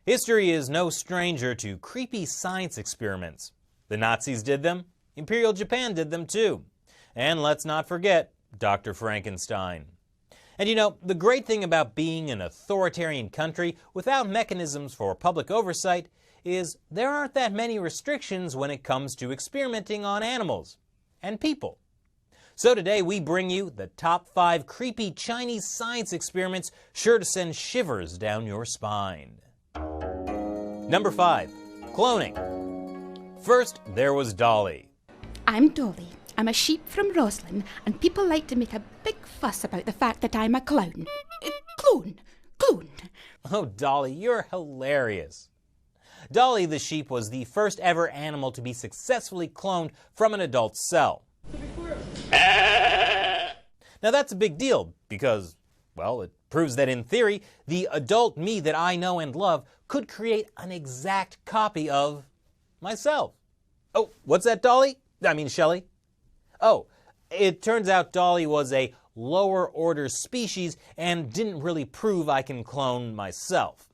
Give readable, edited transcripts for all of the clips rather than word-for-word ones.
History is no stranger to creepy science experiments. The Nazis did them, Imperial Japan did them too. And let's not forget Dr. Frankenstein. And you know, the great thing about being an authoritarian country without mechanisms for public oversight is there aren't that many restrictions when it comes to experimenting on animals and people. So today we bring you the top 5 creepy Chinese science experiments sure to send shivers down your spine. Number 5. Cloning. First, there was Dolly. I'm Dolly. I'm a sheep from Roslyn, and people like to make a big fuss about the fact that I'm a clown. Clone. Oh, Dolly, you're hilarious. Dolly the sheep was the first ever animal to be successfully cloned from an adult cell. Now that's a big deal because, well, it proves that in theory, the adult me that I know and love could create an exact copy of myself. Oh, what's that, Dolly? I mean, Shelley? Oh, it turns out Dolly was a lower order species and didn't really prove I can clone myself.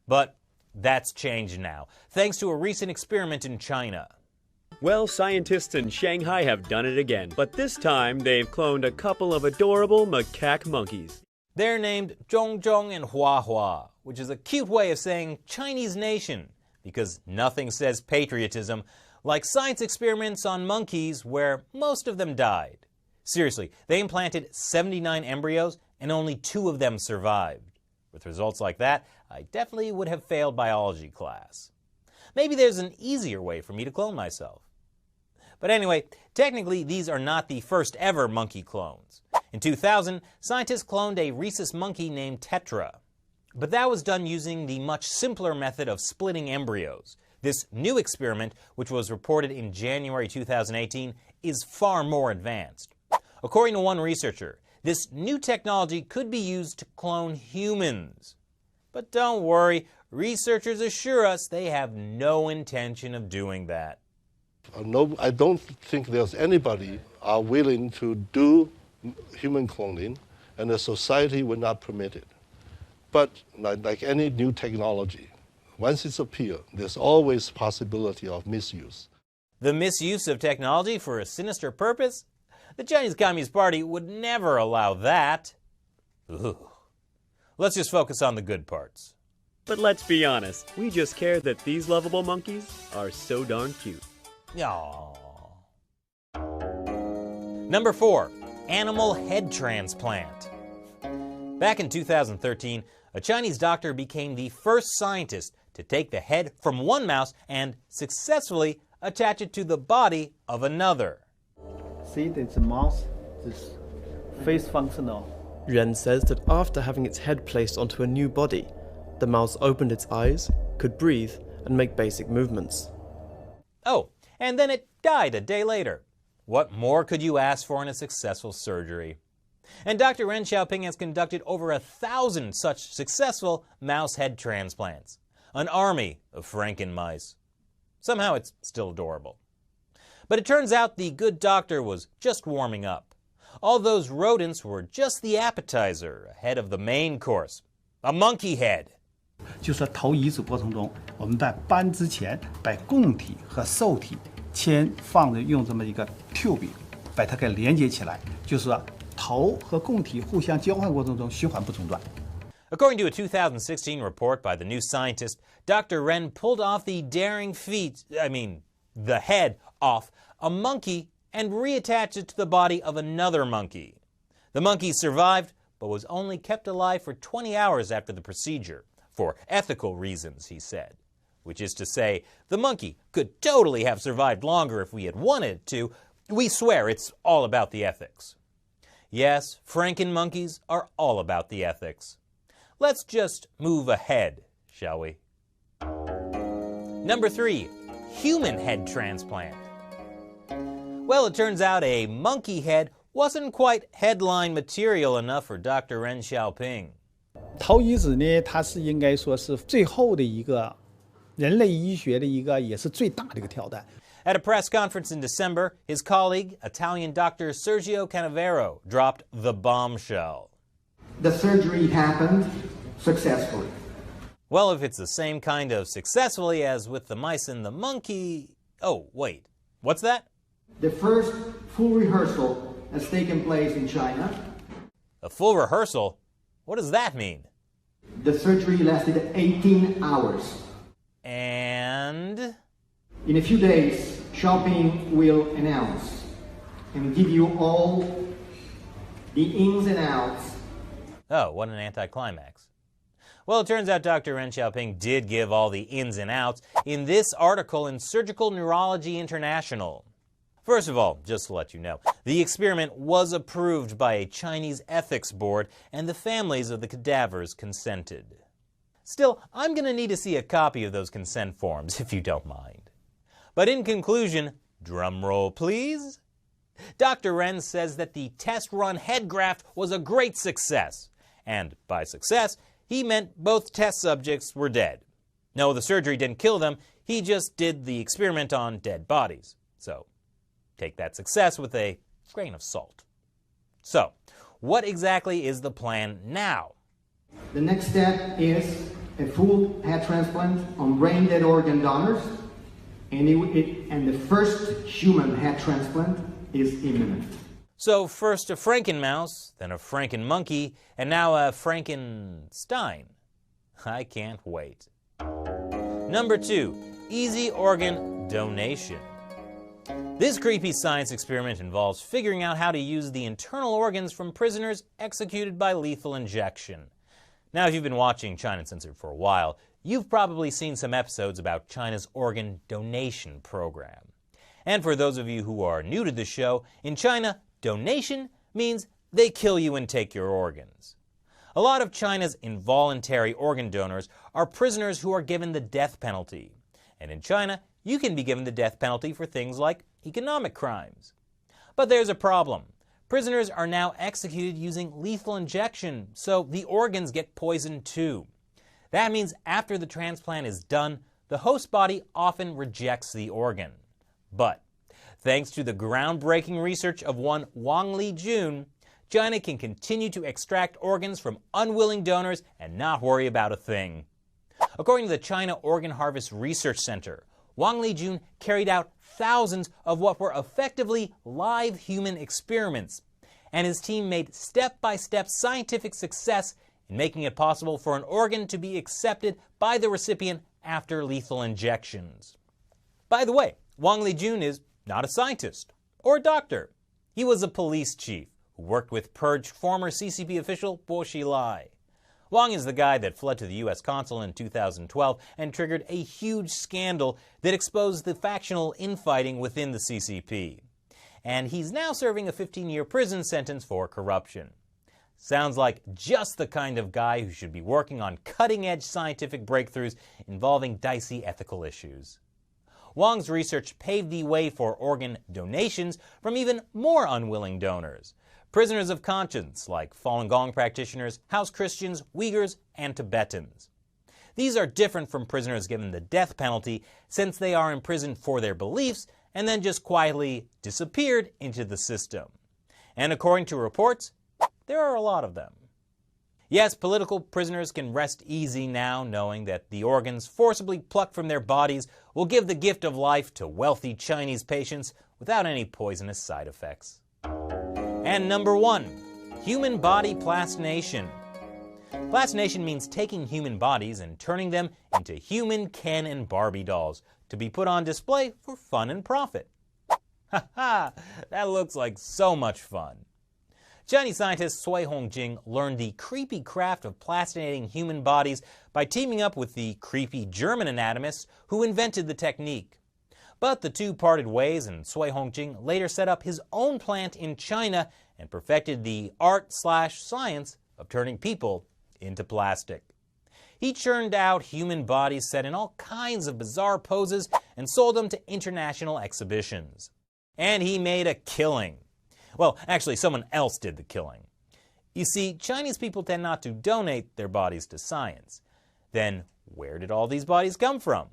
But that's changed now, thanks to a recent experiment in China. Well, scientists in Shanghai have done it again, but this time they've cloned a couple of adorable macaque monkeys. They're named Zhongzhong and Huahua, which is a cute way of saying Chinese nation, because nothing says patriotism like science experiments on monkeys where most of them died. Seriously, they implanted 79 embryos and only 2 of them survived. With results like that, I definitely would have failed biology class. Maybe there's an easier way for me to clone myself. But anyway, technically these are not the first ever monkey clones. In 2000, scientists cloned a rhesus monkey named Tetra. But that was done using the much simpler method of splitting embryos. This new experiment, which was reported in January 2018, is far more advanced. According to one researcher, this new technology could be used to clone humans. But don't worry, researchers assure us they have no intention of doing that. No, I don't think there's anybody willing to do human cloning, and the society would not permit it. But like any new technology, once it's appeared, there's always possibility of misuse. The misuse of technology for a sinister purpose? The Chinese Communist Party would never allow that. Ugh. Let's just focus on the good parts. But let's be honest, we just care that these lovable monkeys are so darn cute. Aww. Number 4. Animal head transplant. Back in 2013, a Chinese doctor became the first scientist to take the head from one mouse and successfully attach it to the body of another. See, the mouse is face functional. Ren says that after having its head placed onto a new body, the mouse opened its eyes, could breathe, and make basic movements. Oh, and then it died a day later. What more could you ask for in a successful surgery? And Dr. Ren Xiaoping has conducted over 1,000 such successful mouse head transplants. An army of Franken-mice. Somehow it's still adorable. But it turns out the good doctor was just warming up. All those rodents were just the appetizer ahead of the main course, a monkey head. 就是说头移植过程中，我们在搬之前把供体和受体先放着，用这么一个 tube 把它给连接起来，就是说头和供体互相交换过程中循环不中断。 According to a 2016 report by the New Scientist, Dr. Ren pulled off the daring feat, the head off a monkey and reattached it to the body of another monkey. The monkey survived, but was only kept alive for 20 hours after the procedure, for ethical reasons, he said. Which is to say, the monkey could totally have survived longer if we had wanted it to. We swear it's all about the ethics. Yes, Franken monkeys are all about the ethics. Let's just move ahead, shall we? Number 3, human head transplant. Well, it turns out a monkey head wasn't quite headline material enough for Dr. Ren Xiaoping. 头移植呢，它是应该说是最后的一个人类医学的一个也是最大的一个挑战。 At a press conference in December, his colleague, Italian doctor Sergio Canavero, dropped the bombshell. The surgery happened successfully. Well, if it's the same kind of successfully as with the mice and the monkey... Oh, wait. What's that? The first full rehearsal has taken place in China. A full rehearsal? What does that mean? The surgery lasted 18 hours. And... In a few days, Xiaoping will announce and give you all the ins and outs. Oh, what an anticlimax. Well, it turns out Dr. Ren Xiaoping did give all the ins and outs in this article in Surgical Neurology International. First of all, just to let you know, the experiment was approved by a Chinese ethics board and the families of the cadavers consented. Still, I'm going to need to see a copy of those consent forms, if you don't mind. But in conclusion, drum roll please, Dr. Ren says that the test-run head graft was a great success. And by success, he meant both test subjects were dead. No, the surgery didn't kill them, he just did the experiment on dead bodies. So, take that success with a grain of salt. So, what exactly is the plan now? The next step is a full head transplant on brain-dead organ donors, and the first human head transplant is imminent. So first a Frankenmouse, then a Frankenmonkey, and now a Frankenstein. I can't wait. Number 2, easy organ donation. This creepy science experiment involves figuring out how to use the internal organs from prisoners executed by lethal injection. Now, if you've been watching China Uncensored for a while, you've probably seen some episodes about China's organ donation program. And for those of you who are new to the show, in China, donation means they kill you and take your organs. A lot of China's involuntary organ donors are prisoners who are given the death penalty. And in China, you can be given the death penalty for things like economic crimes. But there's a problem. Prisoners are now executed using lethal injection, so the organs get poisoned too. That means after the transplant is done, the host body often rejects the organ. But thanks to the groundbreaking research of one Wang Lijun, China can continue to extract organs from unwilling donors and not worry about a thing. According to the China Organ Harvest Research Center, Wang Lijun carried out thousands of what were effectively live human experiments, and his team made step-by-step scientific success in making it possible for an organ to be accepted by the recipient after lethal injections. By the way, Wang Lijun is not a scientist or a doctor. He was a police chief who worked with purged former CCP official Bo Xilai. Wang is the guy that fled to the U.S. consul in 2012 and triggered a huge scandal that exposed the factional infighting within the CCP. And he's now serving a 15-year prison sentence for corruption. Sounds like just the kind of guy who should be working on cutting-edge scientific breakthroughs involving dicey ethical issues. Wang's research paved the way for organ donations from even more unwilling donors. Prisoners of conscience like Falun Gong practitioners, House Christians, Uyghurs, and Tibetans. These are different from prisoners given the death penalty since they are imprisoned for their beliefs and then just quietly disappeared into the system. And according to reports, there are a lot of them. Yes, political prisoners can rest easy now knowing that the organs forcibly plucked from their bodies will give the gift of life to wealthy Chinese patients without any poisonous side effects. And number 1, human body plastination. Plastination means taking human bodies and turning them into human Ken and Barbie dolls to be put on display for fun and profit. Ha ha, that looks like so much fun. Chinese scientist Cui Hongjing learned the creepy craft of plastinating human bodies by teaming up with the creepy German anatomists who invented the technique. But the two parted ways, and Cui Hongjing later set up his own plant in China and perfected the art/science of turning people into plastic. He churned out human bodies set in all kinds of bizarre poses and sold them to international exhibitions. And he made a killing. Well, actually, someone else did the killing. You see, Chinese people tend not to donate their bodies to science. Then, where did all these bodies come from?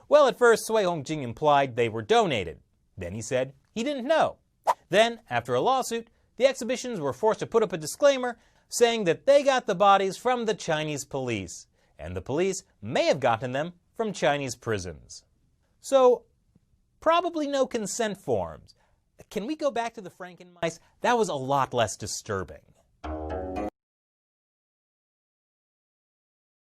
Well, at first, Cui Hongjing implied they were donated. Then he said he didn't know. Then, after a lawsuit, the exhibitions were forced to put up a disclaimer saying that they got the bodies from the Chinese police. and the police may have gotten them from Chinese prisons. So, probably no consent forms. Can we go back to the Franken mice? That was a lot less disturbing.